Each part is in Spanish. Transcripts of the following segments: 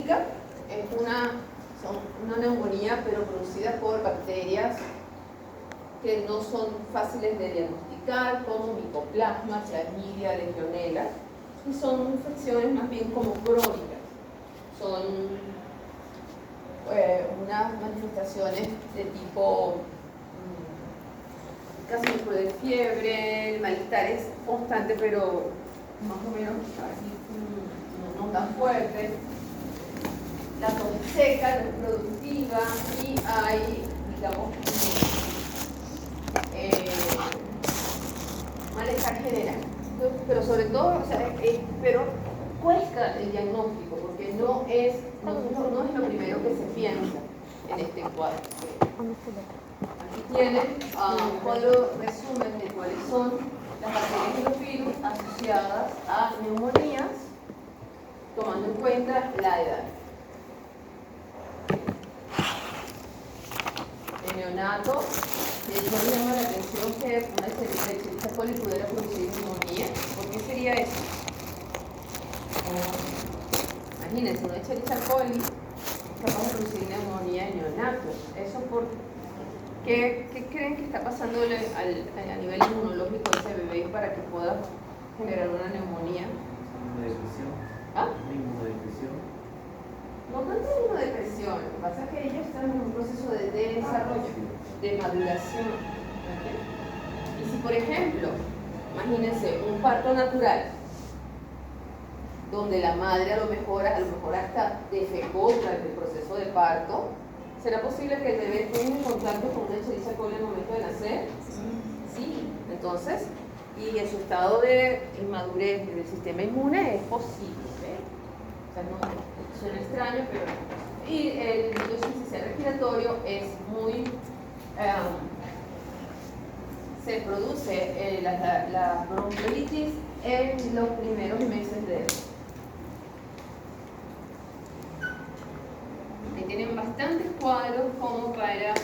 clínica es una neumonía, pero producida por bacterias que no son fáciles de diagnosticar, como Mycoplasma, Chlamydia, Legionella, y son infecciones más bien como crónicas. Son unas manifestaciones de tipo casi de fiebre, el malestar es constante, pero más o menos así, no tan fuerte. La tos es seca, no es productiva y hay, digamos, malestar general. Pero sobre todo, o sea, pero cuesta el diagnóstico porque no es lo primero que se piensa en este cuadro. Aquí tienen un cuadro resumen de cuáles son las bacterias y los virus asociadas a neumonías, tomando en cuenta la edad. El neonato, de hecho me llama la atención que una Escherichia coli pudiera producir neumonía. ¿Por qué sería eso? Imagínense, una Escherichia coli es capaz de producir neumonía en neonatos. Eso por ¿qué creen que está pasando a nivel inmunológico de ese bebé para que pueda generar una neumonía? Inmunodepresión. ¿Ah? Inmunodepresión. No tanto inmunodepresión, lo que pasa es que ellos están en un proceso de desarrollo, de maduración. ¿Okay? Y si, por ejemplo, imagínense un parto natural, donde la madre a lo mejor hasta defecó durante el proceso de parto, ¿será posible que el bebé tenga contacto con una Escherichia coli al momento de nacer? Sí. Entonces, y en su estado de inmadurez del sistema inmune es posible. O sea, no suena extraño, pero no. Y el virus sincicial respiratorio es muy... se produce la bronquiolitis en los primeros meses de edad. Tienen bastantes cuadros como para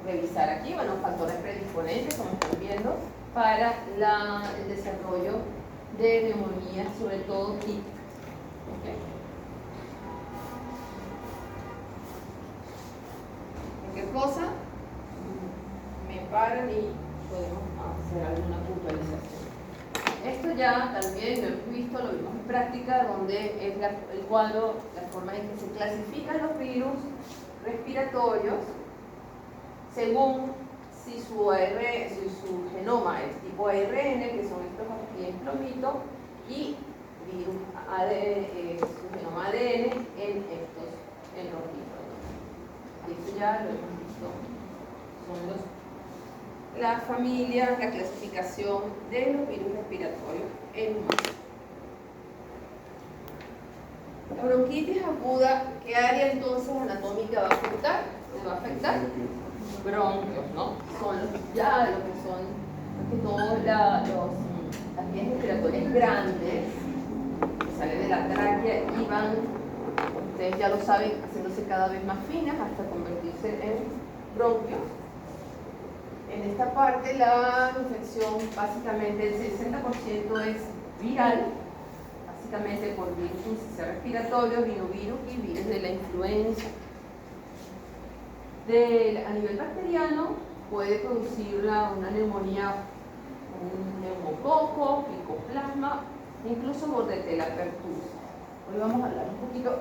revisar aquí, bueno, factores predisponentes, como están viendo, para el desarrollo de neumonías, sobre todo típicas. ¿Okay? Cualquier cosa, me paran y podemos hacer alguna puntualización. Esto ya también lo hemos visto, lo vimos en práctica, donde es el cuadro, la forma en que se clasifican los virus respiratorios según si su genoma es tipo ARN, que son estos aquí en plomito, y virus su genoma ADN en rojito. Esto ya lo hemos visto, son la familia, la clasificación de los virus respiratorios en humanos. La bronquitis aguda, ¿qué área entonces anatómica va a afectar? ¿Se va a afectar? Bronquios, ¿no? Son lo que son, que todas las vías respiratorias grandes que salen de la tráquea y van, ustedes ya lo saben, haciéndose cada vez más finas hasta convertirse en bronquios. En esta parte la infección básicamente el 60% es viral, básicamente por virus sincicial respiratorio, rinovirus y virus de la influenza. A nivel bacteriano puede producir una neumonía, un neumococo, Mycoplasma, incluso Bordetella pertussis. Hoy vamos a hablar un poquito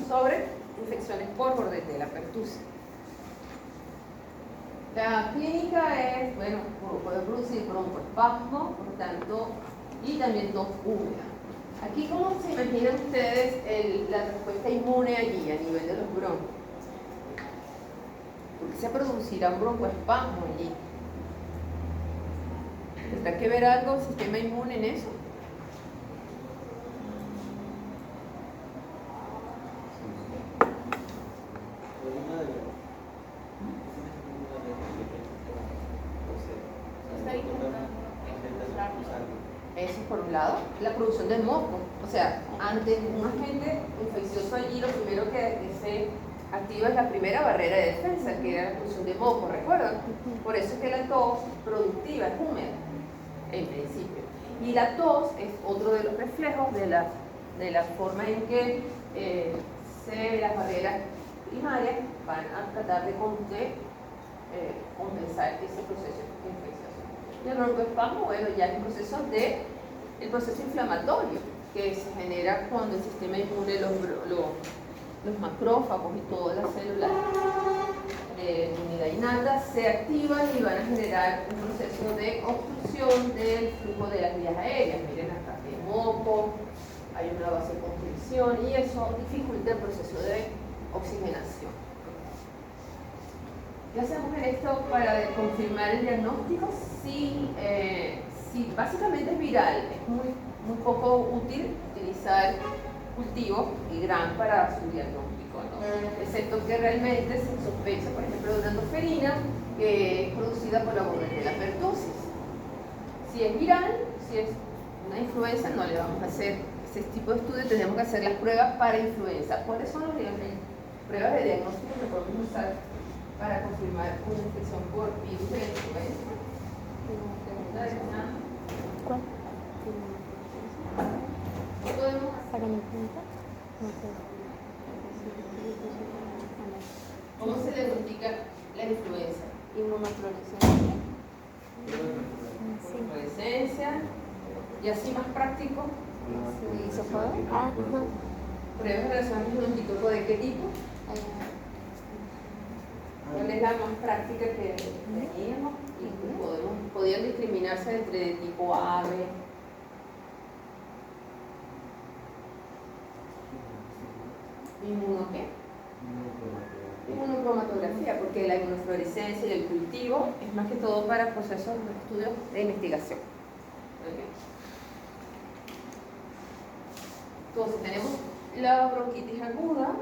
sobre infecciones por Bordetella pertussis. La clínica es, bueno, puede producir broncoespasmo, por tanto, y también tos húmeda. Aquí, ¿cómo se imaginan ustedes la respuesta inmune allí, a nivel de los bronquios? ¿Por qué se producirá un broncoespasmo allí? ¿Tendrá que ver algo el sistema inmune en eso? Eso es por un lado, la producción de moco. O sea, ante un agente infeccioso allí, lo primero que se activa es la primera barrera de defensa, que era la producción de moco, ¿recuerdan? Por eso es que la tos productiva es húmeda, en principio. Y la tos es otro de los reflejos de la forma en que las barreras primarias van a tratar de compensar ese proceso de infección. Y el broncoespasmo, bueno, ya es el proceso inflamatorio que se genera cuando el sistema inmune, los macrófagos y todas las células de inmunidad innata se activan y van a generar un proceso de obstrucción del flujo de las vías aéreas. Miren acá, hay moco, hay una vasoconstricción y eso dificulta el proceso de oxigenación. ¿Qué hacemos en esto para confirmar el diagnóstico? Si básicamente es viral, es muy poco útil utilizar cultivos y GRAM para su diagnóstico, ¿no? Excepto que realmente se sospecha, por ejemplo, de una endoferina que es producida por la Bordetella pertussis. Si es viral, si es una influenza, no le vamos a hacer ese tipo de estudio, tenemos que hacer las pruebas para influenza. ¿Cuáles son las pruebas de diagnóstico que podemos usar para confirmar una infección por virus de la influenza? ¿Cuál? ¿Qué podemos hacer? ¿Cómo se diagnostica la influenza? Inmunofluorescencia. Influencia y así más práctico. ¿Hisopado? Ajá. Pruebas relacionadas con un anticuerpo de qué tipo? ¿Cuál es la más práctica que teníamos? Y podían discriminarse entre tipo A, B. ¿Inmuno qué? Inmunocromatografía, porque la inmunofluorescencia y el cultivo es más que todo para procesos de estudios de investigación. ¿Okay? Entonces tenemos la bronquitis aguda,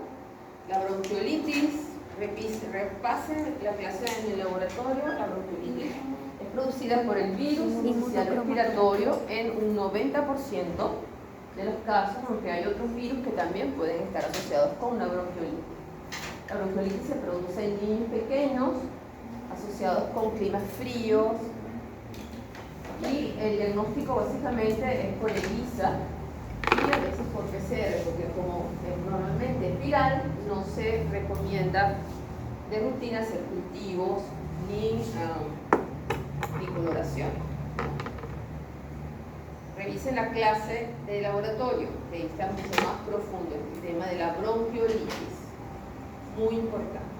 la bronquiolitis. Repasen la clase en el laboratorio. La bronquiolitis es producida por el virus sincicial respiratorio en un 90% de los casos, aunque hay otros virus que también pueden estar asociados con una bronquiolitis. La bronquiolitis se produce en niños pequeños asociados con climas fríos y el diagnóstico básicamente es por ELISA y a veces por PCR, porque como normalmente es viral, no se recomienda de rutina hacer cultivos ni coloración. Revisen la clase de laboratorio, que ahí está mucho más profundo el tema de la bronquiolitis, muy importante.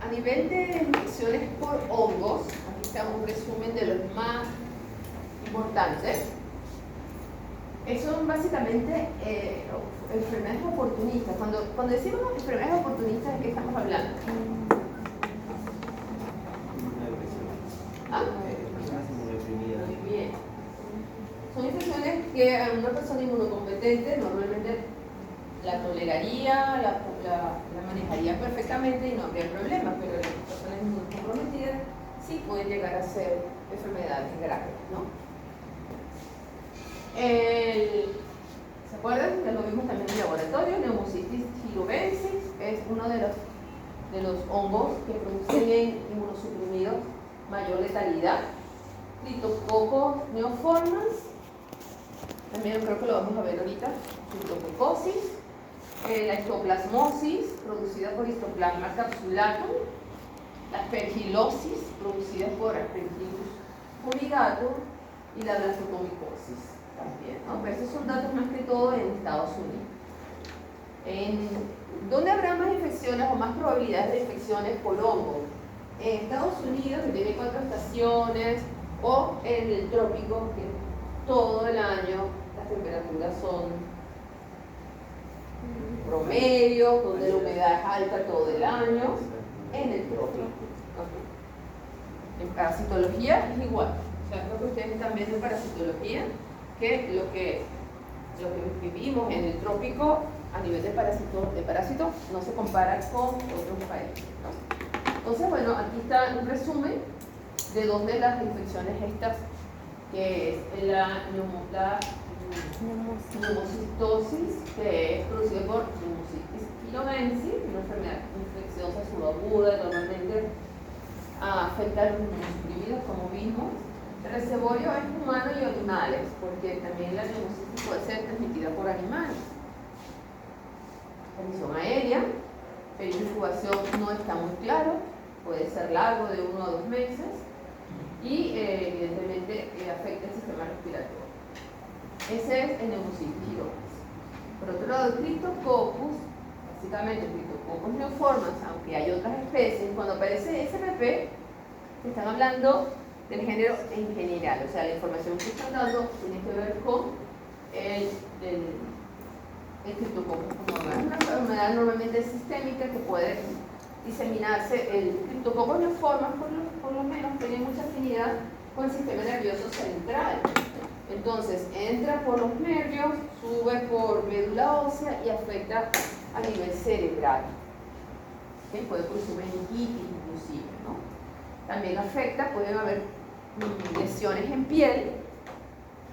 A nivel de infecciones por hongos, aquí está un resumen de los más importantes. Son básicamente enfermedades oportunistas. Cuando decimos enfermedades oportunistas, ¿de qué estamos hablando? ¿Ah? Muy bien. Son infecciones que a una persona inmunocompetente normalmente la toleraría, la manejaría perfectamente y no habría problemas, pero las personas inmunocomprometidas sí pueden llegar a ser enfermedades graves, ¿no? ¿Se acuerdan? Ya lo vimos también en el laboratorio. Pneumocystis jilovensis es uno de los hongos que producen en inmunosuprimidos mayor letalidad. Criptococcus neoformans, también creo que lo vamos a ver ahorita. Criptococosis, la histoplasmosis producida por Histoplasma capsulatum, la aspergilosis producida por Aspergillus fumigatum y la blastocomicosis también, ¿no? Pero esos son datos más que todo en Estados Unidos. ¿Dónde habrá más infecciones o más probabilidades de infecciones por hongo? En Estados Unidos, que tiene 4 estaciones, o en el trópico, que todo el año las temperaturas son promedio, donde la humedad es alta todo el año, en el trópico. En parasitología es igual. O sea, creo que ustedes están viendo en parasitología que lo que vivimos en el trópico a nivel de parásito no se compara con otros países, ¿no? Entonces, bueno, aquí está un resumen de 2 de las infecciones estas, que es la neumocistosis, que es producida por Pneumocystis jilovensis, una enfermedad infecciosa subaguda, normalmente afecta a los inmunosuprimidos, como vimos, El reservorio es humano y animales, porque también la neumocitis puede ser transmitida por animales. Transmisión aérea, periodo de incubación no está muy claro, puede ser largo de 1 a 2 meses y evidentemente afecta el sistema respiratorio. Ese es el neumocitis girones. Por otro lado, el Cryptococcus, básicamente el Cryptococcus neoformans, aunque hay otras especies, cuando aparece SMP, están hablando del género en general, o sea, la información que están dando tiene que ver con el Cryptococcus como una enfermedad normalmente sistémica que puede diseminarse. El Cryptococcus neoformans, por lo menos, tiene mucha afinidad con el sistema nervioso central. Entonces, entra por los nervios, sube por médula ósea y afecta a nivel cerebral. ¿Okay? Puede producir meningitis inclusive, ¿no? También afecta, pueden haber lesiones en piel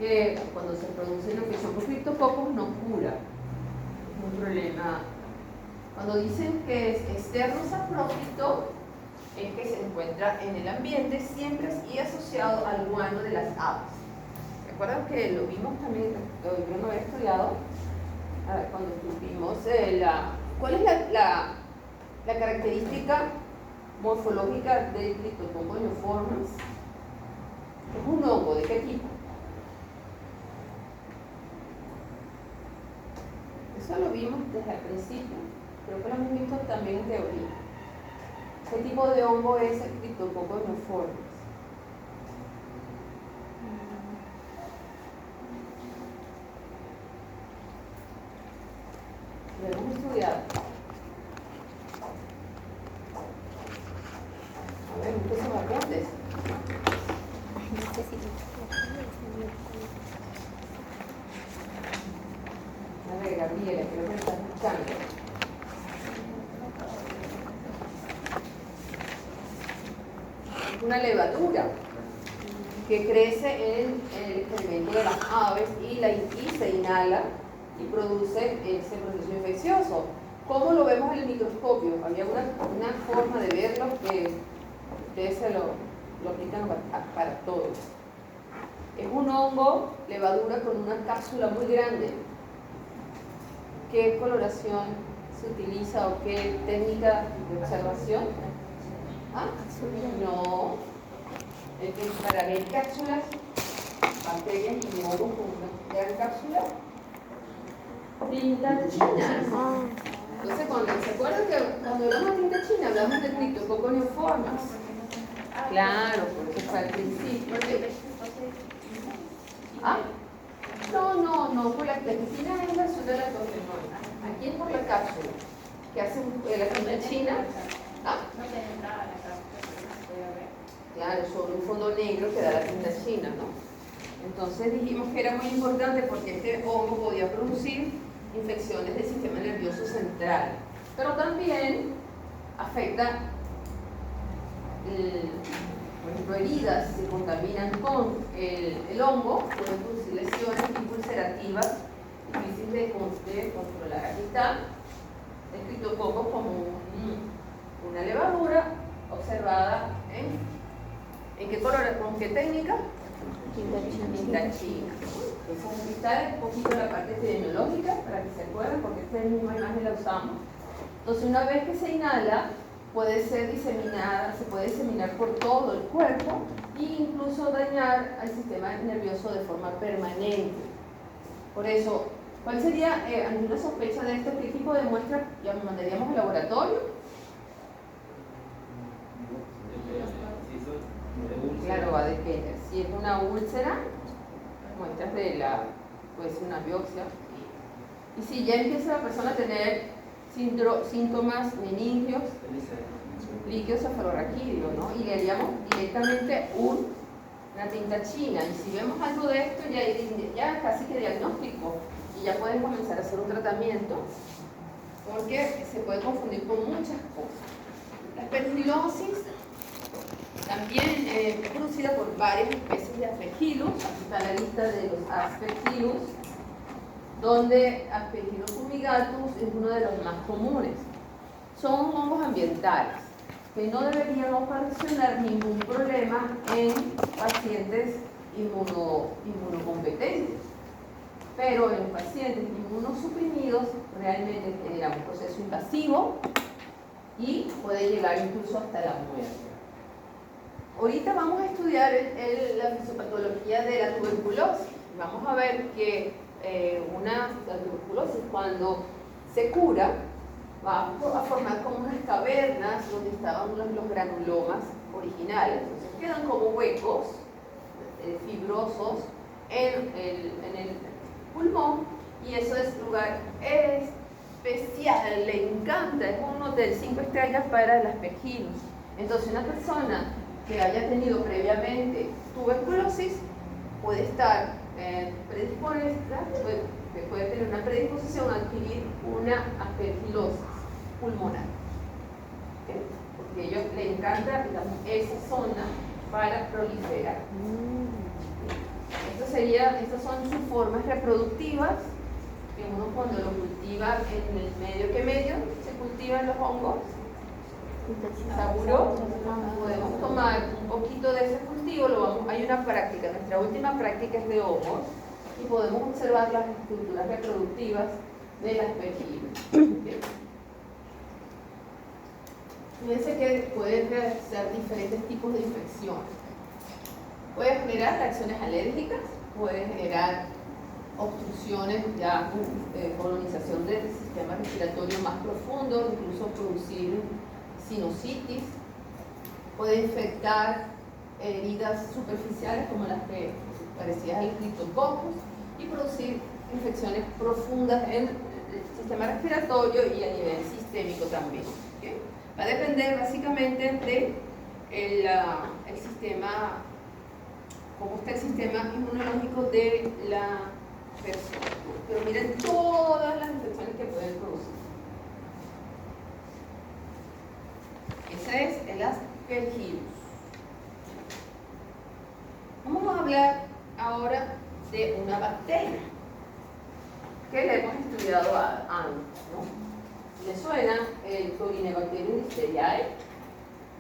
que cuando se produce una infección por Cryptococcus no cura. Es un problema. Cuando dicen que es externo saprófito, es que se encuentra en el ambiente siempre y asociado al guano de las aves. ¿Recuerdan que lo vimos también, yo no había estudiado? A ver, cuando vimos ¿cuál es la característica morfológica del Cryptococcus neoformans? Es un hongo, ¿de qué tipo? Eso lo vimos desde el principio, creo que lo hemos visto también en teoría. ¿Qué tipo de hongo es el Cryptococcus neoformans? Lo hemos estudiado. A ver, ¿qué son variantes? A ver, Gabriela, creo que me estás escuchando. Es una levadura que crece en el excremento de las aves y se inhala y produce ese proceso infeccioso. ¿Cómo lo vemos en el microscopio? Había una forma de verlo que ustedes se lo aplican para todo. Es un hongo, levadura con una cápsula muy grande. ¿Qué coloración se utiliza o qué técnica de observación? ¿Ah? No. Es que para ver cápsulas, bacterias y hongos con una gran cápsula, tinta china. Entonces, ¿se acuerdan que cuando hablamos de tinta china hablamos de Cryptococcus neoformans? Claro, porque fue al principio. ¿Ah? No, pues la tinta es la azul de la tofenol. Aquí es por la cápsula, que hace la tinta china. ¿Ah? No penetraba la cápsula. Claro, sobre un fondo negro que da la tinta china, ¿no? Entonces dijimos que era muy importante porque este hongo podía producir infecciones del sistema nervioso central, pero también afecta, por ejemplo, heridas se contaminan con el hongo, pueden producir lesiones ulcerativas difíciles de controlar. Aquí está el Cryptococcus como una levadura observada ¿en qué color? ¿Con qué técnica? Tinta china. Entonces, está un poquito la parte epidemiológica para que se acuerden, porque esta misma imagen la usamos. Entonces, una vez que se inhala, puede ser diseminada, se puede diseminar por todo el cuerpo e incluso dañar al sistema nervioso de forma permanente. Por eso, ¿cuál sería alguna sospecha de esto? ¿Qué tipo de muestra mandaríamos al laboratorio? Claro, va a depender. Si es una úlcera, muestras puede ser una biopsia. Y si ya empieza la persona a tener síntomas meningios, líquido cefalorraquídeo, ¿no? Y le haríamos directamente una tinta china. Y si vemos algo de esto, ya casi que diagnóstico. Y ya pueden comenzar a hacer un tratamiento, porque se puede confundir con muchas cosas. La aspergilosis también es producida por varias especies de Aspergillus. Aquí está la lista de los Aspergillus, donde Aspergillus fumigatus es uno de los más comunes. Son hongos ambientales que no deberían ocasionar ningún problema en pacientes inmunocompetentes. Pero en los pacientes inmunosuprimidos realmente genera un proceso invasivo y puede llegar incluso hasta la muerte. Ahorita vamos a estudiar la fisiopatología de la tuberculosis. Vamos a ver que la tuberculosis, cuando se cura, va a formar como unas cavernas donde estaban los granulomas originales. Entonces quedan como huecos fibrosos en el pulmón, y eso es lugar especial, le encanta, es un hotel 5 estrellas para el aspergillus. Entonces una persona que haya tenido previamente tuberculosis puede estar predispuesta, puede tener una predisposición a adquirir una aspergilosis pulmonar. ¿Okay? Porque a ellos les encanta, digamos, esa zona para proliferar. Estas son sus formas reproductivas, que uno cuando lo cultiva en el medio se cultivan los hongos. ¿Seguro? Podemos tomar un poquito de ese cultivo, hay una práctica, nuestra última práctica es de hongos, y podemos observar las estructuras reproductivas de las aspergillus. ¿Okay? Fíjense que pueden ser diferentes tipos de infecciones. Puede generar reacciones alérgicas, puede generar obstrucciones, ya colonización del sistema respiratorio más profundo, incluso producir sinusitis, puede infectar heridas superficiales como las que parecidas al criptococcus y producir infecciones profundas en el sistema respiratorio y a nivel sistémico también. ¿Okay? Va a depender básicamente de el sistema, cómo está el sistema inmunológico de la persona. Pero miren todas las infecciones que pueden producir. Ese es el aspergillus. Vamos a hablar ahora de una bacteria que le hemos estudiado antes, ¿no? ¿Le suena el Corynebacterium listeria?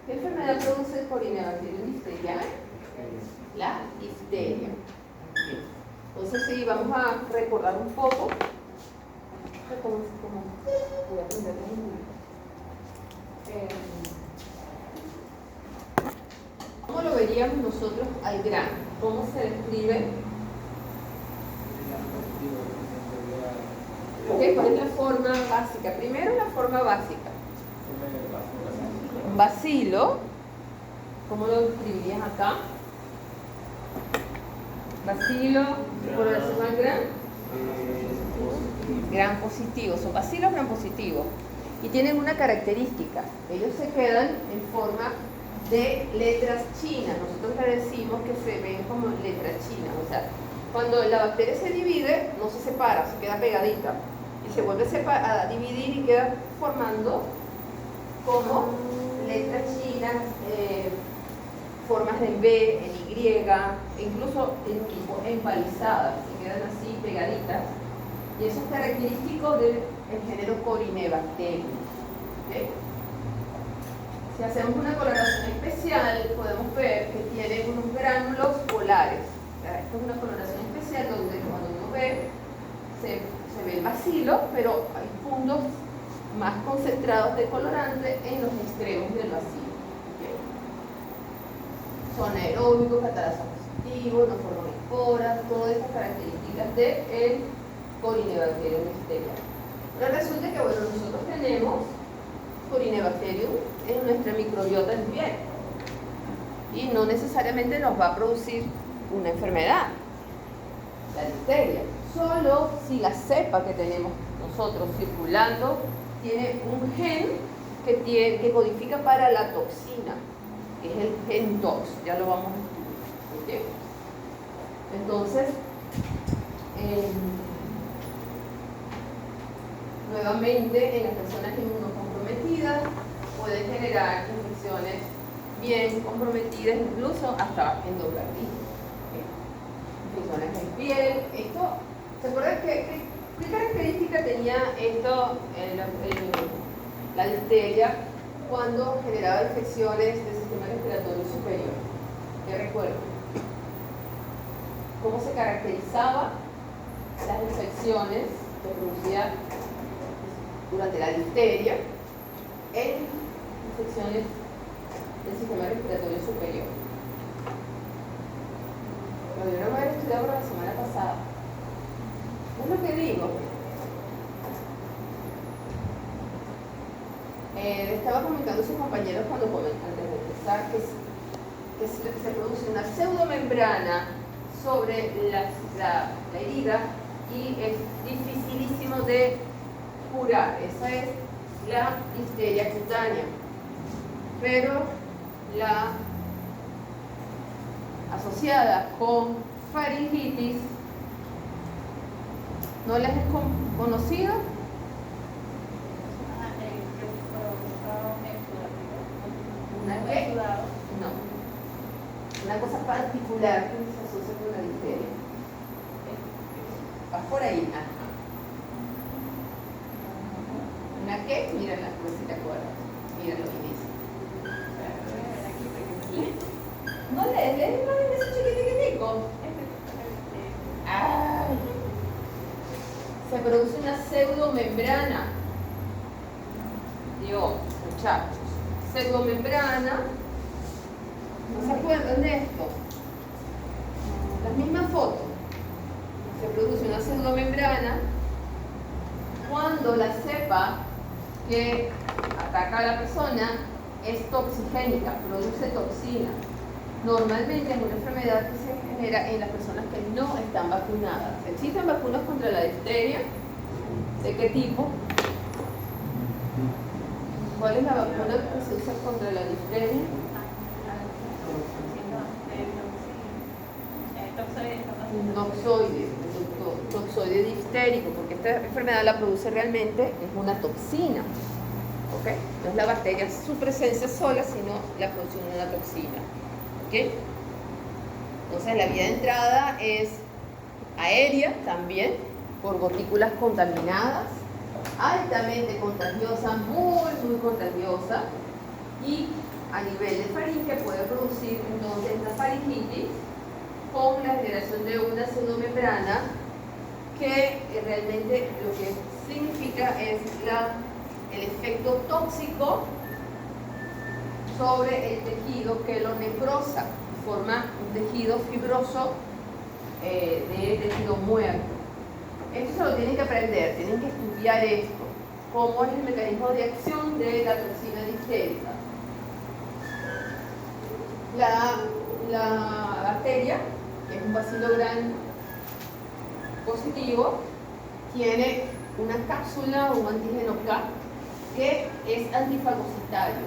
¿Qué enfermedad produce el Corynebacterium listeria? La difteria. Entonces sí, vamos a recordar un poco voy a aprender ¿cómo lo veríamos nosotros al grano? ¿Cómo se describe? Okay, ¿cuál es la forma básica? Primero la forma básica. Un bacilo, ¿cómo lo describirías acá? Bacilo, coloración al gran. Gran positivo, son bacilos gran positivos. Y tienen una característica, ellos se quedan en forma de letras chinas. Nosotros le decimos que se ven como letras chinas, o sea, cuando la bacteria se divide, no se separa, se queda pegadita y se vuelve a dividir y queda formando como letras chinas, formas en B, en Y, e incluso en tipo empalizadas, se quedan así pegaditas, y eso es característico del género Corynebacterium. ¿Okay? Si hacemos una coloración especial, podemos ver que tiene unos gránulos polares. Esta es una coloración especial donde cuando uno ve, se ve el bacilo, pero hay puntos más concentrados de colorante en los extremos del bacilo. ¿Okay? Son aeróbicos, catalasa positivo, no forman esporas, todas estas características del Corynebacterium listeria. Pero resulta que bueno, nosotros tenemos Corynebacterium en nuestra microbiota en piel y no necesariamente nos va a producir una enfermedad, la difteria, solo si la cepa que tenemos nosotros circulando tiene un gen que codifica para la toxina, que es el gen tox, ya lo vamos a estudiar. ¿Okay? Entonces, nuevamente en las personas inmunocomprometidas pueden generar infecciones bien comprometidas, incluso hasta endocarditis. ¿Okay? Infecciones en piel. Esto, ¿se acuerdan qué característica tenía esto, la difteria? cuando generaba infecciones del sistema respiratorio superior. ¿Qué recuerdo? ¿Cómo se caracterizaban las infecciones que producía durante la difteria en infecciones del sistema respiratorio superior? Lo debieron haber estudiado la semana pasada. ¿No es lo que digo? Estaba comentando a sus compañeros antes de empezar que se produce una pseudomembrana sobre la herida y es dificilísimo de curar. Esa es la difteria cutánea. Pero la asociada con faringitis, ¿no las he conocido? ¿Una qué? No. Una cosa particular que se asocia con la difteria. Vas por ahí. Ajá. ¿Una qué? Mírala, a ver si te acuerdas. Mira lo que dice. No lees más de ese chiquitico. Ay. Se produce una pseudomembrana. Dios, muchachos. Pseudomembrana. ¿No se acuerdan de esto? La misma foto. Se produce una pseudomembrana cuando la cepa que ataca a la persona es toxigénica, produce toxina. Normalmente es una enfermedad que se genera en las personas que no están vacunadas. ¿Existen vacunas contra la difteria? ¿De qué tipo? ¿Cuál es la vacuna que se usa contra la difteria? Toxoide diftérico, porque esta enfermedad la produce realmente, es una toxina. ¿Ok? No es la bacteria su presencia sola, sino la producción de una toxina. ¿Ok? Entonces la vía de entrada es aérea también, por gotículas contaminadas, altamente contagiosa, muy contagiosa, y a nivel de faringe puede producir entonces la faringitis con la generación de una pseudomembrana que realmente lo que significa es el efecto tóxico sobre el tejido que lo necrosa, forma un tejido fibroso de tejido muerto. Esto se lo tienen que aprender, tienen que estudiar esto, cómo es el mecanismo de acción de la toxina difterica. La bacteria, que es un bacilo gram positivo, tiene una cápsula o un antígeno K que es antifagocitario.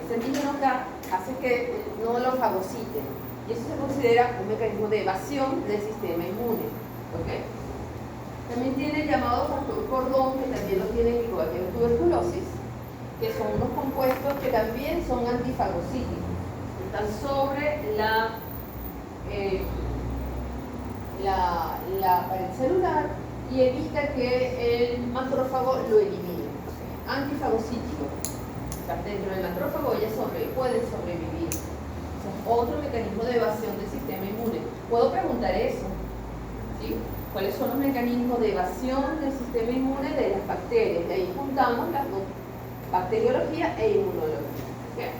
Este antígeno K hace que no lo fagociten y eso se considera un mecanismo de evasión del sistema inmune. ¿Okay? También tiene el llamado factor cordón, que también lo tiene el Mycobacterium tuberculosis, que son unos compuestos que también son antifagocíticos, están sobre la pared celular y evita que el macrófago lo elimine. Antifagocítico. Dentro del macrófago ellas pueden sobrevivir. Es otro mecanismo de evasión del sistema inmune. Puedo preguntar eso, ¿sí? ¿Cuáles son los mecanismos de evasión del sistema inmune de las bacterias? De ahí juntamos las dos, bacteriología e inmunología. ¿Okay?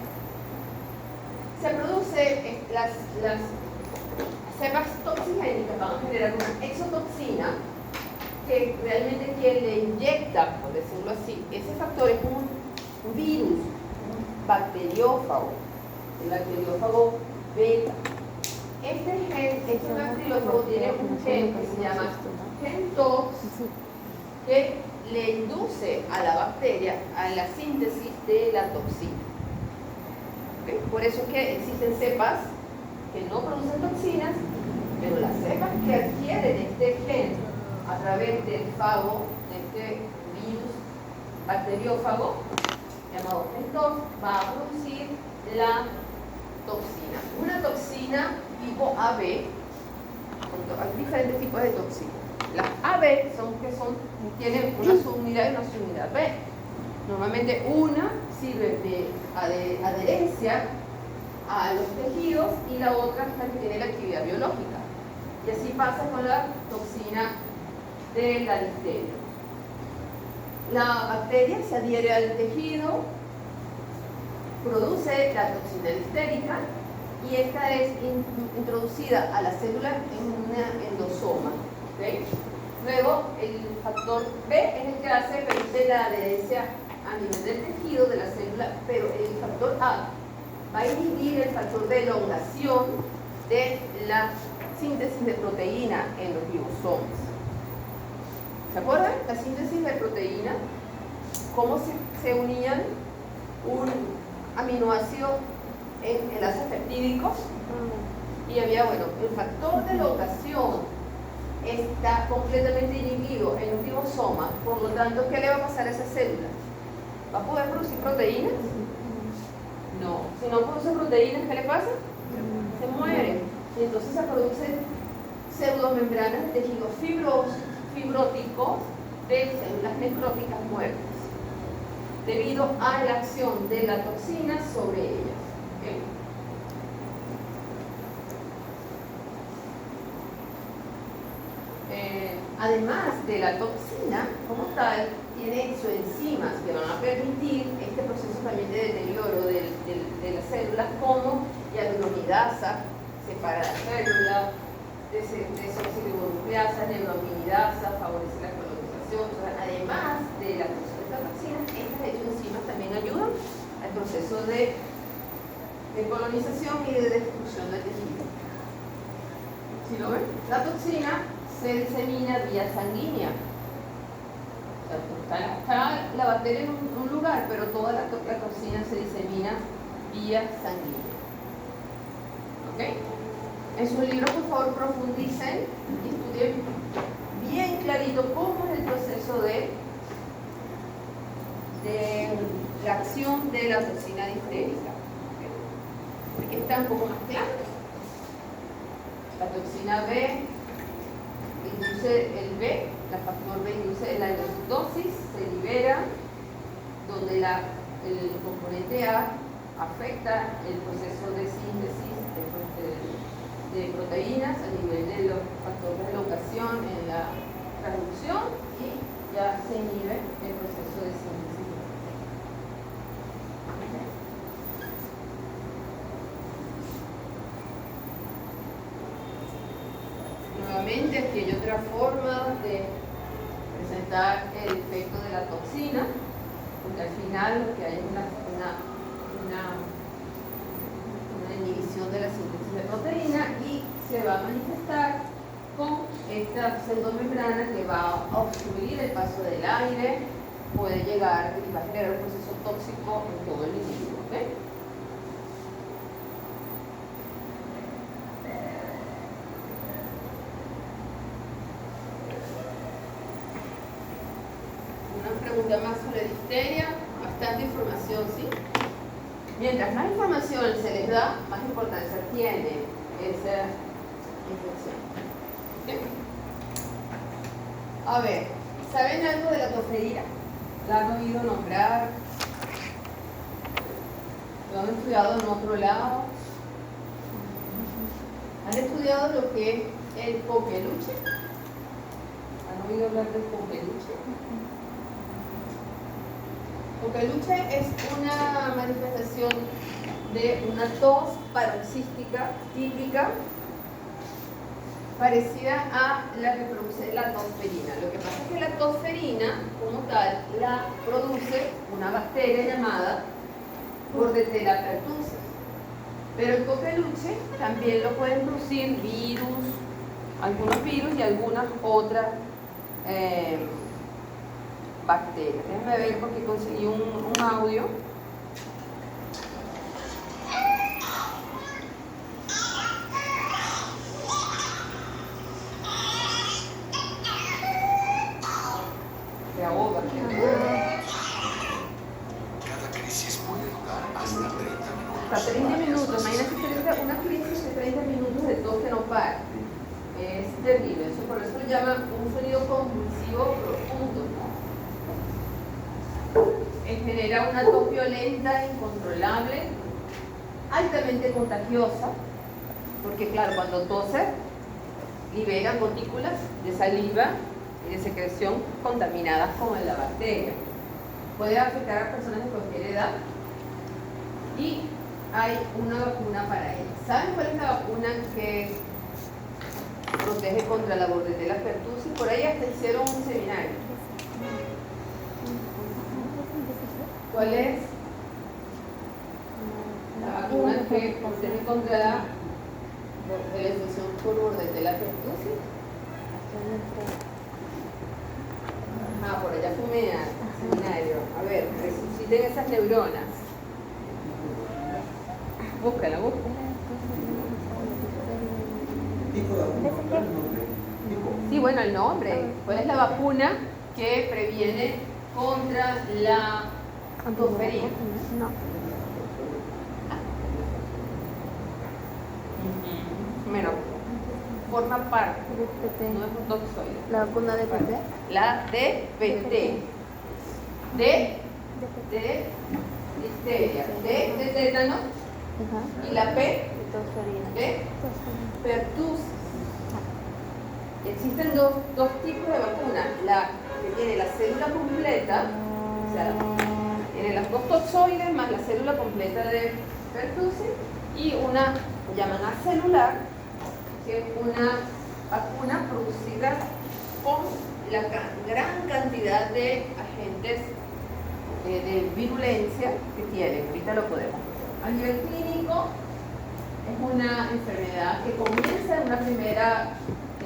Se produce las cepas toxigénicas van a generar una exotoxina que realmente quien le inyecta, por decirlo así, ese factor es un virus, un bacteriófago, el bacteriófago beta. Este bacteriófago tiene un gen que se llama gen tox, que le induce a la bacteria a la síntesis de la toxina. ¿Okay? Por eso es que existen cepas que no producen toxinas, pero las cepas que adquieren este gen a través del fago, de este virus bacteriófago, llamado gen tox, va a producir la toxina. Una toxina tipo AB, hay diferentes tipos de toxinas. Las AB tienen una subunidad y una subunidad B. Normalmente una sirve de adherencia a los tejidos y la otra es la que tiene la actividad biológica. Y así pasa con la toxina de la difteria. La bacteria se adhiere al tejido, produce la toxina difterica y esta es introducida a la célula en una endosoma. ¿Okay? Luego el factor B es el que permite la adherencia a nivel del tejido de la célula, pero el factor A va a inhibir el factor de elongación de la síntesis de proteína en los ribosomas. ¿Se acuerdan? La síntesis de proteína, cómo se unían un aminoácido en enlaces peptídicos y había, bueno, el factor de elongación está completamente inhibido en un ribosoma, por lo tanto, ¿qué le va a pasar a esa célula? ¿Va a poder producir proteínas? No. Si no produce proteínas, ¿qué le pasa? Se muere. Y entonces se producen pseudomembranas de tejidos fibróticos de células necróticas muertas, debido a la acción de la toxina sobre ellas. ¿Okay? Además de la toxina, como tal, tiene isoenzimas que van a permitir este proceso también de deterioro de las células, como hialuronidasa, separa la célula, desoxirribonucleasa, neurominidasa, favorece la colonización. O sea, además de la producción de esta toxina, estas enzimas también ayudan al proceso de colonización y de destrucción del tejido. ¿Sí lo ven? La toxina se disemina vía sanguínea. O sea, está la bacteria en un lugar, pero toda la toxina se disemina vía sanguínea. ¿Ok? En sus libros, por favor, profundicen y estudien bien clarito cómo es el proceso de la acción de la toxina difterica. ¿Okay? Aquí está un poco más claro. La toxina B induce el B, la factor B induce la endocitosis, se libera, donde el componente A afecta el proceso de síntesis de proteínas a nivel de los factores de elongación en la traducción y ya se inhibe el proceso de síntesis. Nuevamente aquí hay otra forma de presentar el efecto de la toxina, porque al final lo que hay es una inhibición de la síntesis de proteína y se va a manifestar con esta pseudomembrana que va a obstruir el paso del aire, puede llegar y va a generar un proceso tóxico en todo el individuo. ¿Okay? Una pregunta más sobre difteria, bastante información, ¿sí? Mientras más información se les da, más importancia tiene esa infección. ¿Okay? A ver, ¿saben algo de la toferina? ¿La han oído nombrar? ¿Lo han estudiado en otro lado? ¿Han estudiado lo que es el coqueluche? ¿Han oído hablar del coqueluche? Coqueluche es una manifestación de una tos paroxística típica parecida a la que produce la tosferina. Lo que pasa es que la tosferina, como tal, la produce una bacteria llamada Bordetella pertussis. Pero el coqueluche también lo pueden producir virus, algunos virus y algunas otras bacterias. Déjenme ver porque conseguí un audio. Se ahoga. Cada crisis puede durar hasta 30 minutos. Hasta 30 minutos. Imagínense una crisis de 30 minutos de tos que no para. Es terrible. Eso, por eso lo llaman un sonido convulsivo profundo, ¿no? genera una tos violenta, incontrolable, altamente contagiosa, porque claro, cuando tose libera gotículas de saliva y de secreción contaminadas con la bacteria. Puede afectar a personas de cualquier edad y hay una vacuna para ello. ¿Saben cuál es la vacuna que protege contra la Bordetella pertussis? Por ahí hasta hicieron un seminario. ¿Cuál es la vacuna que protege contra la infección por Bordetella pertussis? Ah, por allá fumea, seminario. A ver, resuciten esas neuronas. Búscala, búscala. Tipo de vacuna, ¿cuál es el nombre? Tipo. Sí, bueno, el nombre. ¿Cuál es la vacuna que previene contra la tosferina? No. Bueno, forma parte, DPT. no es un toxoide. La vacuna de DPT. La DPT. D de difteria. D de tétano. Ajá. Y la P De tosferina. de pertussis. Existen dos tipos de vacunas. La que tiene la célula completa, o sea, tiene las dos toxoides más la célula completa de pertussis, y una que llaman acelular, que es una vacuna producida con la gran cantidad de agentes de virulencia que tiene. Ahorita lo podemos ver. A nivel clínico, es una enfermedad que comienza en una primera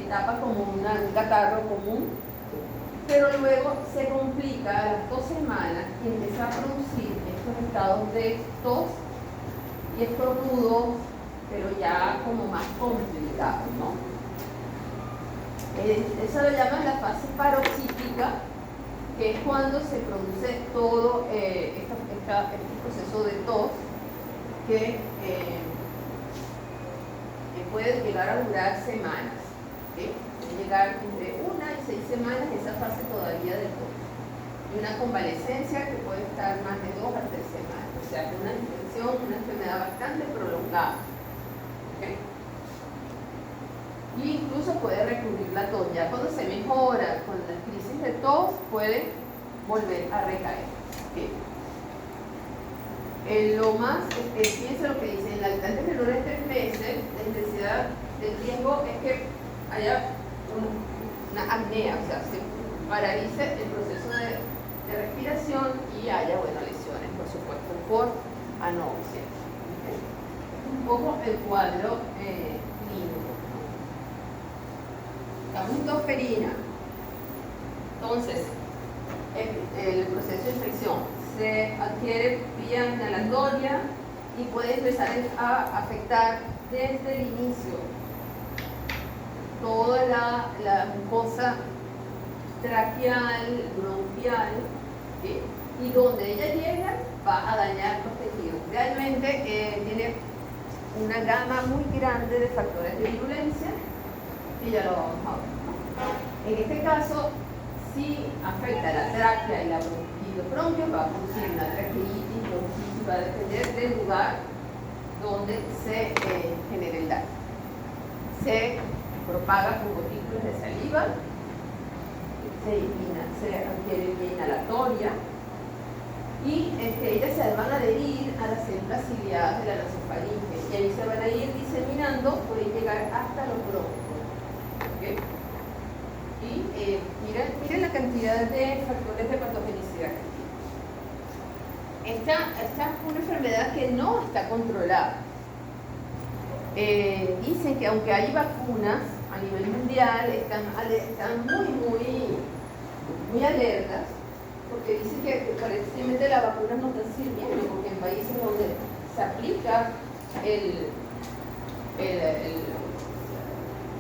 etapa como un catarro común, pero luego se complica a las 2 semanas y empieza a producir estos estados de tos y estornudos, pero ya como más complicados, ¿no? Eso lo llaman la fase paroxística, que es cuando se produce todo este proceso de tos que puede llegar a durar semanas. ¿Sí? Puede llegar entre 1 y 6 semanas esa fase todavía de tos. Y una convalecencia que puede estar más de 2 a 3 semanas. O sea, que una infección, una enfermedad bastante prolongada. ¿Okay? Y incluso puede recurrir la tos. Ya cuando se mejora con la crisis de tos, puede volver a recaer. ¿Okay? Lo más, fíjense lo que dice, en lactantes menores de 3 meses, la intensidad del riesgo es que haya una apnea, o sea, se paralice el proceso de respiración y haya, bueno, lesiones, por supuesto, por anoxia. ¿Okay? Un poco el cuadro clínico. La tosferina. Entonces, el proceso de infección se adquiere vía inhalatoria y puede empezar a afectar desde el inicio toda la mucosa traqueal, bronquial, ¿sí? Y donde ella llega va a dañar los tejidos. Realmente tiene una gama muy grande de factores de virulencia y ya lo vamos a ver. En este caso, si afecta la tráquea y los bronquios, va a producir una traqueitis, bronquitis, va a depender del lugar donde se genere el daño. Se propaga con gotículas de saliva, se adquiere vía inhalatoria y ellas se van a adherir a las células ciliadas de la nasofaringe y ahí se van a ir diseminando, pueden llegar hasta los bronquios. ¿Okay? Y miren la cantidad de factores de patogenicidad que tiene. Esta es una enfermedad que no está controlada. Dicen que aunque hay vacunas a nivel mundial, están muy alertas, porque dicen que aparentemente las vacunas no están sirviendo, porque en países donde se aplica el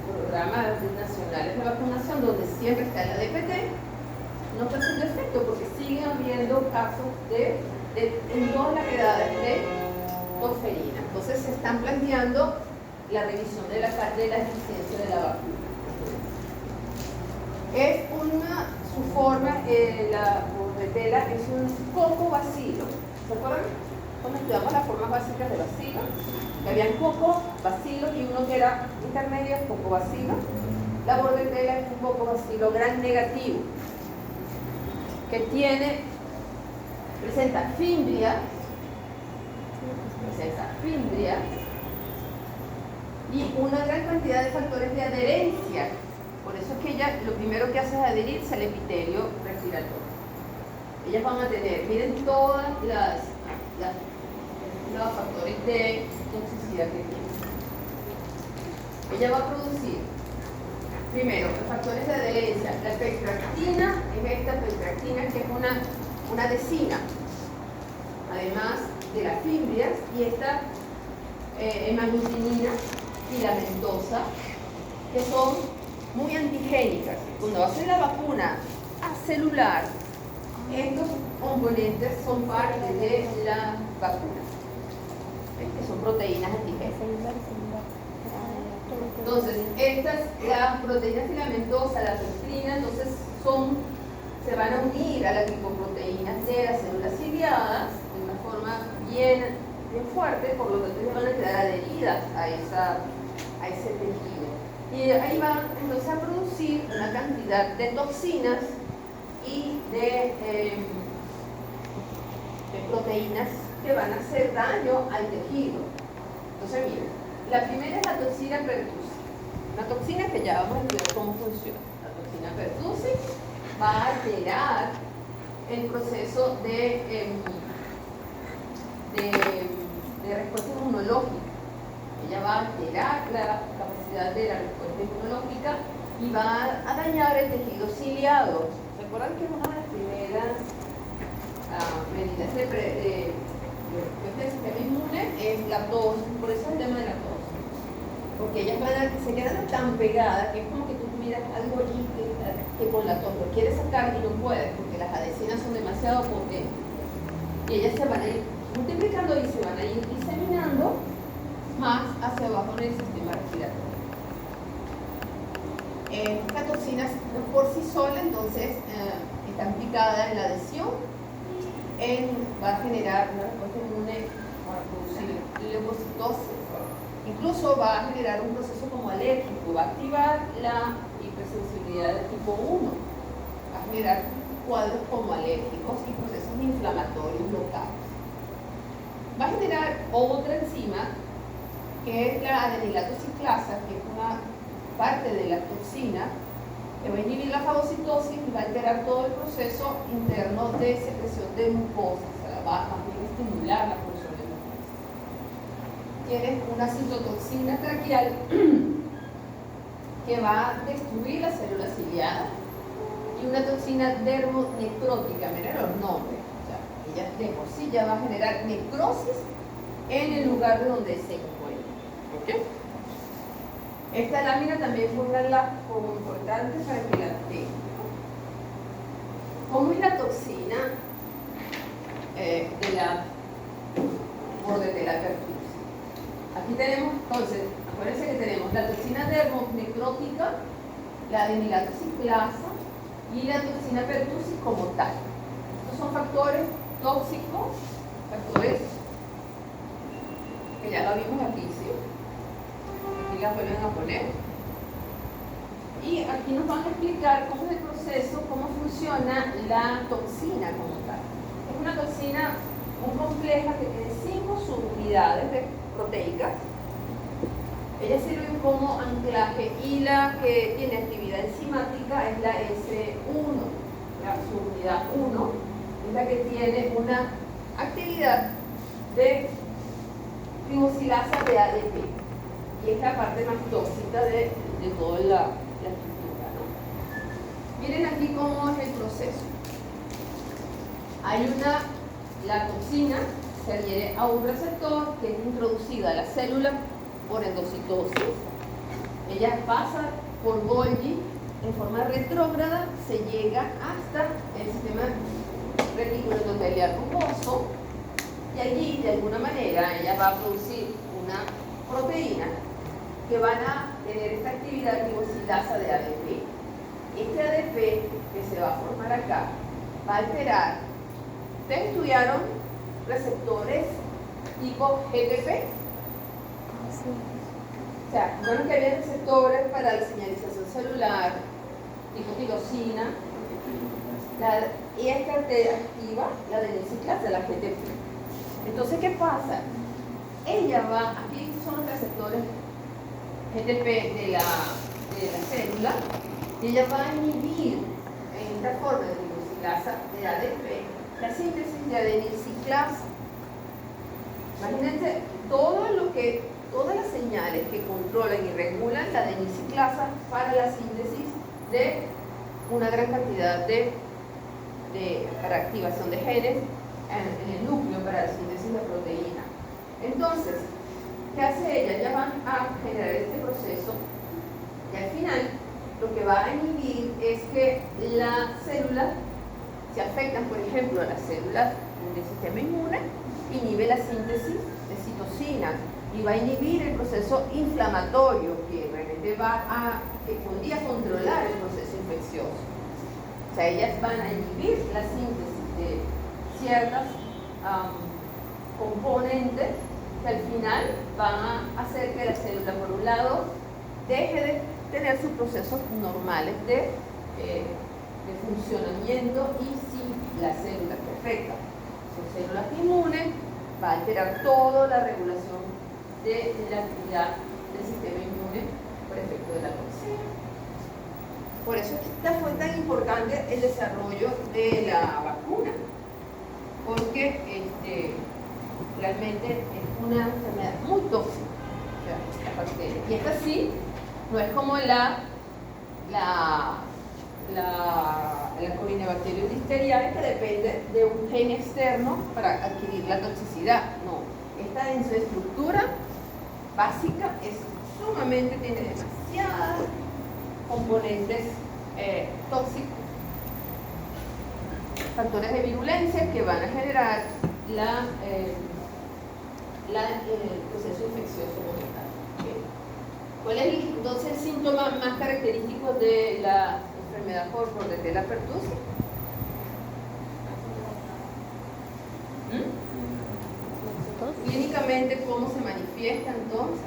programa nacional de vacunación, donde siempre está la DPT, no está haciendo efecto, porque siguen habiendo casos en todas las edades de tosferina. Entonces se están planteando la revisión de la eficiencia de la vacuna. Es su forma, la bordetela es un coco bacilo. ¿Se acuerdan? Cuando estudiamos las formas básicas de bacilo, que habían coco, bacilo y uno que era intermedio, coco bacilo. La bordetela es un coco bacilo gran negativo, que presenta fimbria, y una gran cantidad de factores de adherencia. Por eso es que ella lo primero que hace es adherirse al epitelio respiratorio. Ellas van a tener, miren todas los factores de toxicidad que tiene. Ella va a producir, primero, los factores de adherencia. La pectractina es esta pectractina que es una adhesina, además de las fimbrias, y esta hemaglutinina filamentosa, que son muy antigénicas. Cuando va a ser la vacuna celular, estos componentes son parte de la vacuna, que son proteínas antigénicas. Entonces, las proteínas filamentosas, la pectrina, entonces se van a unir a las lipoproteínas de las células ciliadas de una forma bien fuerte, por lo tanto van a quedar adheridas a ese tejido. Y ahí van entonces a producir una cantidad de toxinas y de proteínas que van a hacer daño al tejido. Entonces miren, la primera es la toxina pertussis. Una toxina que ya vamos a estudiar cómo funciona. La toxina pertussis va a alterar el proceso de respuesta inmunológica. Ella va a alterar la capacidad de la respuesta inmunológica y va a dañar el tejido ciliado. ¿Se acuerdan que una de las primeras medidas del sistema inmune es la tos? Por eso es el tema de la tos. Porque ellas se quedan tan pegadas que es como que tú miras algo allí que con la tos lo quieres sacar y no puedes, porque las adhesinas son demasiado potentes. Y ellas se van a ir multiplicando y se van a ir diseminando más hacia abajo en el sistema respiratorio. Estas toxinas por sí sola, entonces, están picadas en la adhesión, va a generar una respuesta inmune para producir leucocitosis. Incluso va a generar un proceso como alérgico, va a activar la hipersensibilidad de tipo 1, va a generar cuadros como alérgicos y procesos inflamatorios locales. Va a generar otra enzima que es la adenilato ciclasa, que es una parte de la toxina que va a inhibir la fagocitosis y va a alterar todo el proceso interno de secreción de mucosa, o sea, va a estimular la función de mucosa. Tienes una citotoxina traqueal que va a destruir las células ciliadas y una toxina dermonecrótica, miren los nombres, o sea, ella de por sí ya va a generar necrosis en el lugar de donde se encuentra. ¿Okay? Esta lámina también pónganla como importante para que la tengan. ¿Cómo es la toxina de la bordetela pertussis? Aquí tenemos, entonces, acuérdense que tenemos la toxina dermonecrótica, la adenilato ciclasa y la toxina pertussis como tal. Estos son factores tóxicos, factores que ya lo vimos aquí, ¿sí? Aquí las vuelven a poner. Y aquí nos van a explicar cómo es el proceso, cómo funciona la toxina como tal. Es una toxina muy compleja que tiene 5 subunidades proteicas. Ellas sirven como anclaje y la que tiene actividad enzimática es la S1, la subunidad 1, es la que tiene una actividad de ribosilasa de ADP y es la parte más tóxica de toda la estructura, ¿no? Miren aquí cómo es el proceso. La toxina se adhiere a un receptor que es introducida a la célula por endocitosis. Ella pasa por Golgi en forma retrógrada, se llega hasta el sistema retículo endotelial rugoso y allí de alguna manera ella va a producir una proteína que van a tener esta actividad ribosilasa de ADP. Este ADP que se va a formar acá va a alterar. ¿Ustedes estudiaron receptores tipo GTP? Sí. O sea, bueno, que había receptores para la señalización celular, tipo tirosina, y esta activa la adenosiclasa, la GTP. Entonces, ¿qué pasa? Ella va, aquí son los receptores GTP de la célula, y ella va a inhibir en esta forma de adenosiclasa de ADP la síntesis de adenosiclasa. Imagínense todas las señales que controlan y regulan la adenosiclasa para la síntesis de una gran cantidad para activación de genes en el núcleo para la síntesis de proteína. Entonces, ¿qué hace ella? Ella va a generar este proceso y al final lo que va a inhibir es que las células se afectan, por ejemplo, a las células del sistema inmune, inhibe la síntesis de citocinas y va a inhibir el proceso inflamatorio que realmente que podría controlar el proceso infeccioso. O sea, ellas van a inhibir la síntesis de ciertas componentes que al final van a hacer que la célula, por un lado, deje de tener sus procesos normales de funcionamiento y sin la célula perfecta. Son células inmunes, va a alterar toda la regulación de la actividad del sistema inmune por efecto de la toxina. Por eso fue tan importante el desarrollo de la vacuna, porque realmente es una enfermedad muy tóxica, o sea, la bacteria. Y esta sí, no es como la Corynebacterium disteriale, que depende de un gen externo para adquirir la toxicidad. No, esta en su estructura básica tiene demasiadas componentes tóxicos, factores de virulencia que van a generar el proceso infeccioso mortal. ¿Cuál es entonces el síntoma más característico de la enfermedad por Bordetella pertussis? Clínicamente, ¿cómo se manifiesta entonces?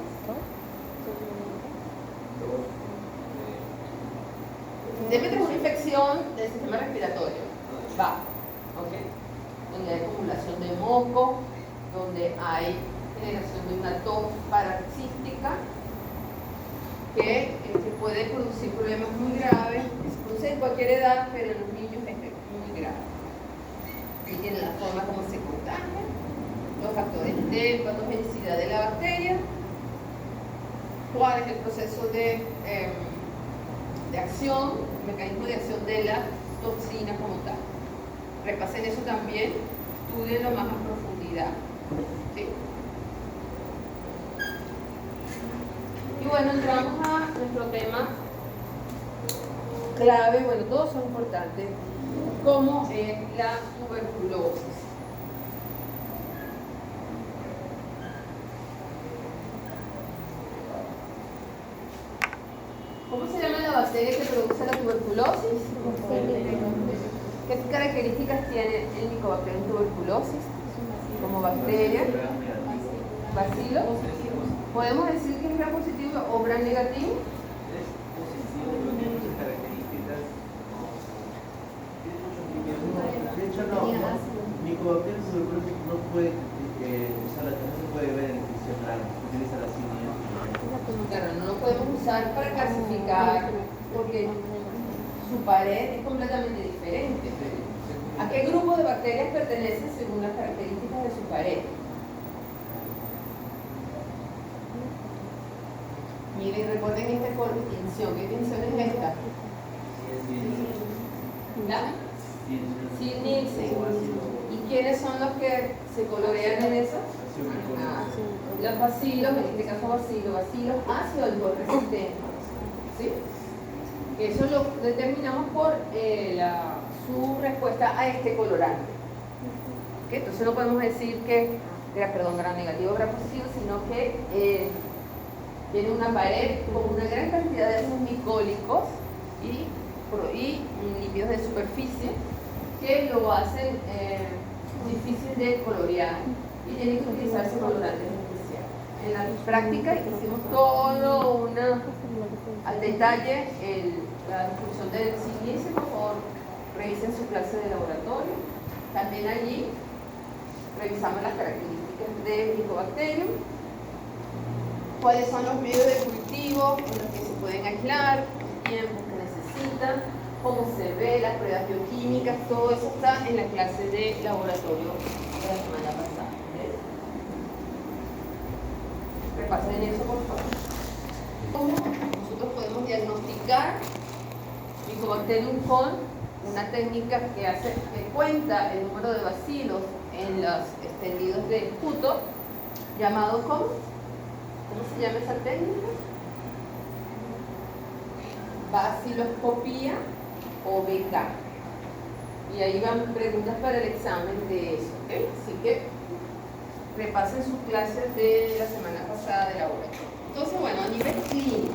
Siempre es una infección del sistema respiratorio bajo, donde hay acumulación de moco, donde hay generación de una tos paroxística que puede producir problemas muy graves, que se produce en cualquier edad, pero en los niños es muy grave. Y tiene la forma como se contagia, los factores de patogenicidad de la bacteria, cuál es el proceso de acción, el mecanismo de acción de la toxina como tal. Repasen eso también, estudienlo más a profundidad. ¿Sí? Y bueno, entramos a nuestro tema clave, bueno, todos son importantes, como es la tuberculosis. ¿Cómo se llama la bacteria que produce la tuberculosis? ¿Qué características tiene el Mycobacterium tuberculosis como bacteria? ¿Bacilo? ¿Podemos decir que es gram positivo o gram negativo? De hecho, no. Mycobacterium tuberculosis no se puede ver en funcional, utiliza la simia. Claro, no lo podemos usar para clasificar porque su pared es completamente diferente. ¿A qué grupo de bacterias pertenece según las características de su pared? Miren, recuerden esta distinción. ¿Qué distinción es esta? ¿La? Nielsen. ¿Y quiénes son los que se colorean en eso? Los bacilos, en este caso bacilos ácido alcohol resistentes. ¿Sí? Eso lo determinamos por su respuesta a este colorante. ¿Okay? Entonces no podemos decir que gram negativo o gram positivo, sino que tiene una pared con una gran cantidad de ácidos micólicos y lípidos de superficie que lo hacen difícil de colorear y tienen que utilizarse colorantes especiales. En la práctica hicimos todo al detalle la descripción del silicio. Por favor, revisen su clase de laboratorio. También allí revisamos las características del Mycobacterium, cuáles son los medios de cultivo en los que se pueden aislar, el tiempo que necesitan, cómo se ve, las pruebas bioquímicas, todo eso está en la clase de laboratorio de la semana pasada. Repasen eso, por favor. ¿Cómo nosotros podemos diagnosticar Mycobacterium con una técnica que cuenta el número de bacilos en los extendidos de esputo, llamado ¿cómo? ¿Cómo se llama esa técnica? Baciloscopía o BK. Y ahí van preguntas para el examen de eso, ¿ok? Así que repasen sus clases de la semana pasada de laboratorio. Entonces, bueno, a nivel clínico,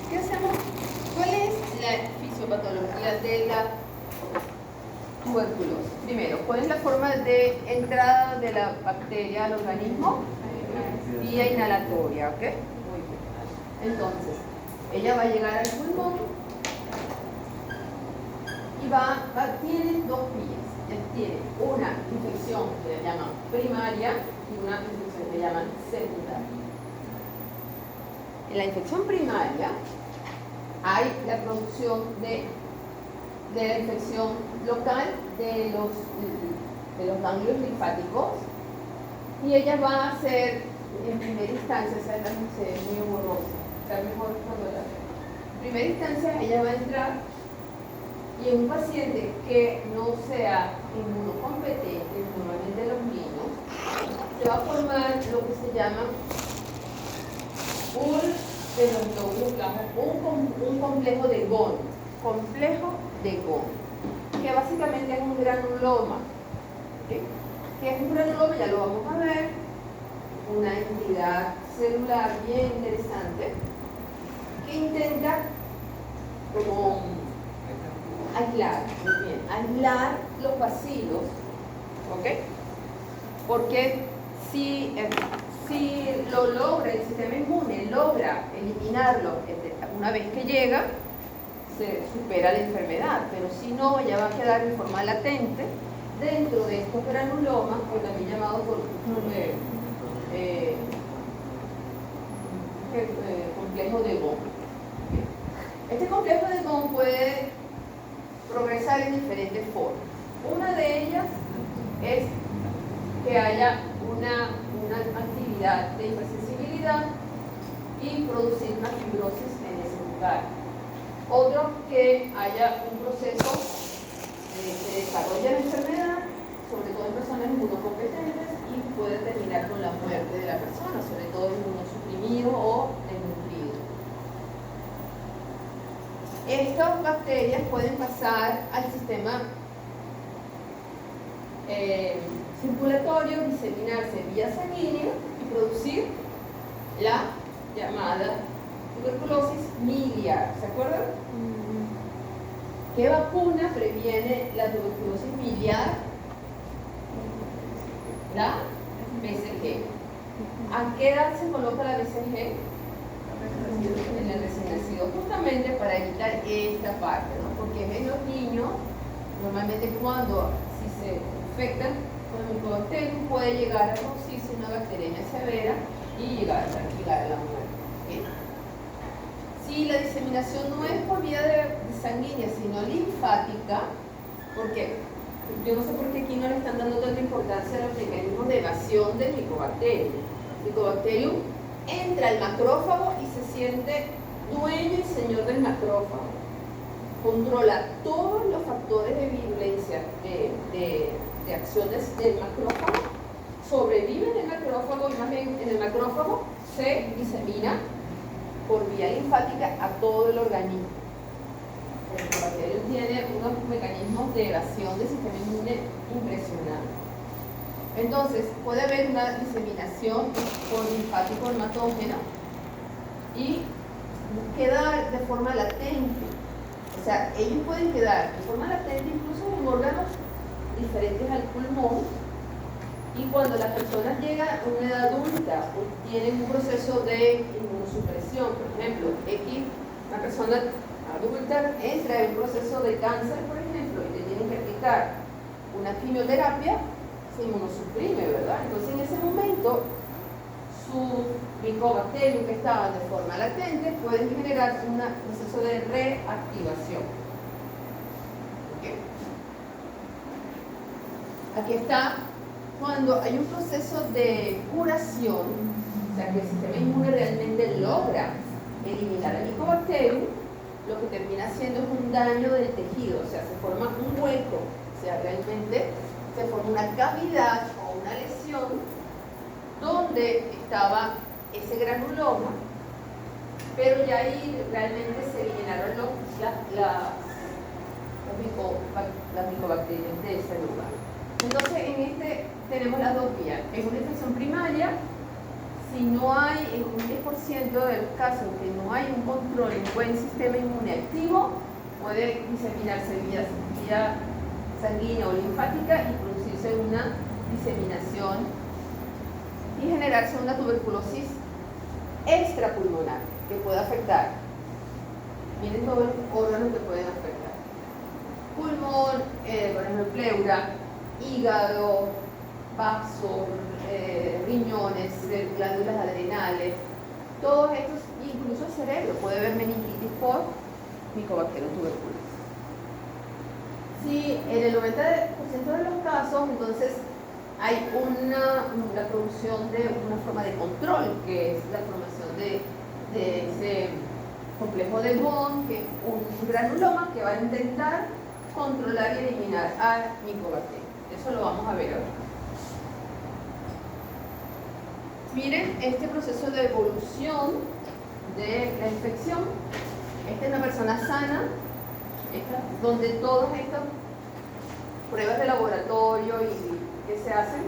¿qué hacemos? ¿Cuál es la fisiopatología de la tuberculosis? Primero, ¿cuál es la forma de entrada de la bacteria al organismo? Vía inhalatoria, ¿ok? Muy bien. Entonces, ella va a llegar al pulmón y tiene dos vías. Tiene una infección que le llaman primaria y una infección que le llaman secundaria. En la infección primaria hay la producción de la infección local de los ganglios linfáticos y ella va a ser en primera instancia, esa es muy borrosa, está mejor cuando en primera instancia ella va a entrar y en un paciente que no sea inmunocompetente, normalmente los niños, se va a formar lo que se llama de los glóbulos blancos, un complejo de Ghon, que básicamente es un granuloma. ¿Okay? ¿Qué es un granuloma? Ya lo vamos a ver. Una entidad celular bien interesante que intenta como aislar los bacilos, ¿ok? Porque si lo logra, el sistema inmune logra eliminarlo una vez que llega, se supera la enfermedad, pero si no, ella va a quedar en forma latente dentro de estos granulomas, o también llamados complejo de Ghon. Este complejo de Ghon puede progresar en diferentes formas. Una de ellas es que haya una actividad de hipersensibilidad y producir una fibrosis en ese lugar. Otro, que haya un proceso que desarrolla la enfermedad, sobre todo en personas inmunocompetentes, y puede terminar con la muerte de la persona, sobre todo inmunosuprimido o desnutrido. Estas bacterias pueden pasar al sistema circulatorio, diseminarse vía sanguínea y producir la llamada tuberculosis miliar. ¿Se acuerdan? ¿Qué vacuna previene la tuberculosis miliar? La BCG. ¿A qué edad se coloca la BCG? En el recién nacido, justamente para evitar esta parte, ¿no? Porque en los niños, normalmente si se infectan con el Mycobacterium, puede llegar a producirse una bacteriemia severa y llegar a la muerte. ¿Okay? Si la diseminación no es por vía de sanguínea, sino linfática, porque yo no sé por qué aquí no le están dando tanta importancia a los mecanismos de evasión del Mycobacterium. El Mycobacterium entra al macrófago y se siente dueño y señor del macrófago. Controla todos los factores de virulencia de acciones del macrófago, sobrevive en el macrófago y más bien en el macrófago se disemina por vía linfática a todo el organismo. El Mycobacterium tiene unos mecanismos de evasión del sistema inmune impresionantes. Entonces, puede haber una diseminación por linfático hematógeno y queda de forma latente. O sea, ellos pueden quedar de forma latente incluso en órganos diferentes al pulmón, y cuando las personas llegan a una edad adulta o tienen un proceso de inmunosupresión, por ejemplo, una persona adulta entra en un proceso de cáncer, por ejemplo, y le tienen que aplicar una quimioterapia, se inmunosuprime, ¿verdad? Entonces en ese momento su Mycobacterium que estaban de forma latente pueden generar un proceso de reactivación. ¿Okay? Aquí está cuando hay un proceso de curación, o sea que el sistema inmune realmente logra eliminar el Mycobacterium, lo que termina haciendo es un daño del tejido, o sea, se forma un hueco, o sea, realmente se forma una cavidad o una lesión donde estaba ese granuloma, pero ya ahí realmente se eliminaron las micobacterias de ese lugar. Entonces, en este tenemos las dos vías. En una infección primaria, si no hay, en un 10% de los casos que no hay un control, un buen sistema inmune activo, puede diseminarse vía sanguínea o linfática y producirse una diseminación y generarse una tuberculosis extrapulmonar que puede afectar. Miren todos los órganos que pueden afectar: pulmón, por ejemplo, pleura, hígado, vasos, riñones, glándulas adrenales, todos estos, incluso el cerebro puede haber meningitis por Mycobacterium tuberculosis. Si en el 90% de los casos, entonces hay la producción de una forma de control, que es la formación de ese complejo de Bond, que es un granuloma que va a intentar controlar y eliminar al Mycobacterium. Eso lo vamos a ver ahora. Miren este proceso de evolución de la infección. Esta es una persona sana, donde todas estas pruebas de laboratorio que se hacen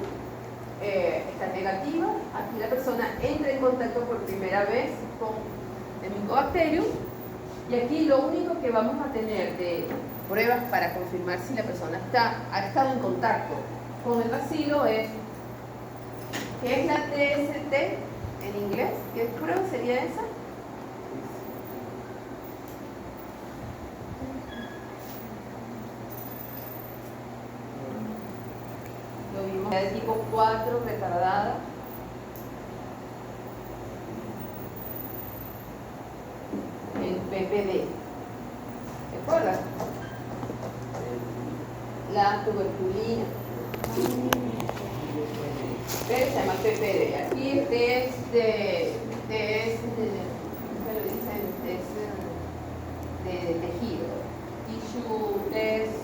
están negativas. Aquí la persona entra en contacto por primera vez con el Mycobacterium, y aquí lo único que vamos a tener de pruebas para confirmar si la persona ha estado en contacto con el bacilo es, ¿qué es la TST en inglés? ¿Qué prueba sería esa? Lo vimos de tipo 4, retardada. El PPD. ¿Se acuerdan? La tuberculina. Pero se llama PPD. Aquí el test de tejido. Tissue test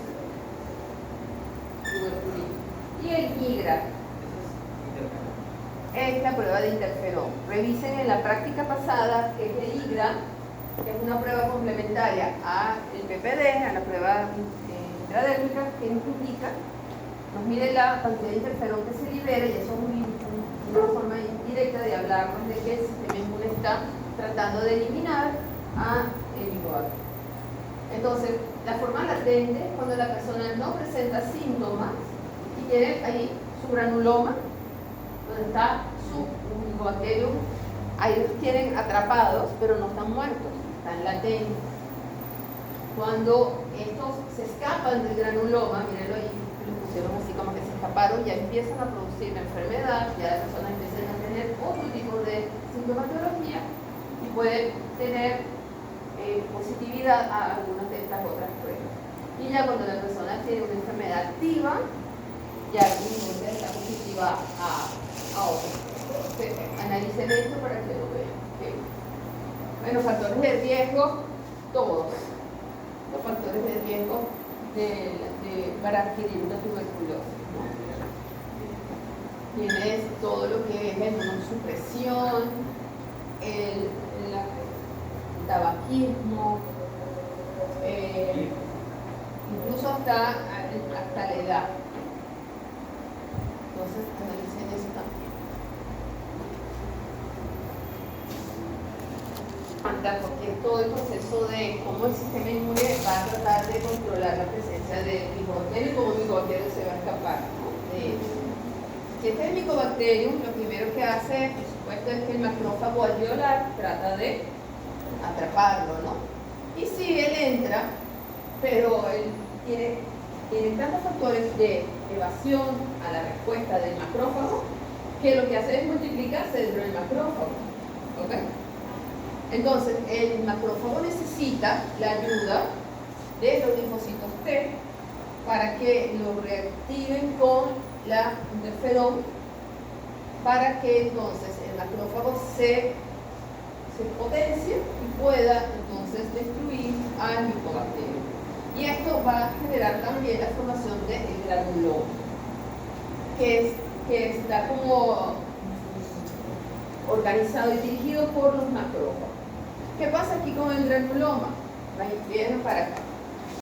tuberculina. Y el IGRA es la prueba de interferón. Revisen en la práctica pasada que es el IGRA, que es una prueba complementaria al PPD, a la prueba intradérmica, que nos indica, nos mide la cantidad de interferón que se libera, y eso es una forma indirecta de hablarnos de que el sistema inmune está tratando de eliminar a el Mycobacterium. Entonces, la forma latente es cuando la persona no presenta síntomas y tiene ahí su granuloma, donde está su Mycobacterium, ahí los tienen atrapados, pero no están muertos, están latentes. Cuando estos se escapan del granuloma, mírenlo ahí, lo pusieron así como que se escaparon, ya empiezan a producir la enfermedad, ya las personas empiezan a tener otro tipo de sintomatología y pueden tener positividad a algunas de estas otras pruebas. Y ya cuando la persona tiene una enfermedad activa, ya está positiva a otras. Analicen esto para que lo vean. ¿Okay? Bueno, factores de riesgo, todos los factores de riesgo para adquirir una tuberculosis, ¿no? Tienes todo lo que es la inmunosupresión, el tabaquismo, incluso hasta la edad. Entonces, analicen eso también. demanda, porque es todo el proceso de cómo el sistema inmune va a tratar de controlar la presencia del micobacterio y cómo el micobacterio se va a escapar, ¿no? de ello. Si este es el micobacterium, lo primero que hace, por supuesto, es que el macrófago alveolar trata de atraparlo, ¿no? Y si él entra, pero él tiene tantos factores de evasión a la respuesta del macrófago, que lo que hace es multiplicarse dentro del macrófago, ¿ok? Entonces, el macrófago necesita la ayuda de los linfocitos T para que lo reactiven con la interferón, para que entonces el macrófago se potencie y pueda entonces destruir al micobacterio. Y esto va a generar también la formación del granuloma, que está como organizado y dirigido por los macrófagos. ¿Qué pasa aquí con el granuloma? Viene para acá.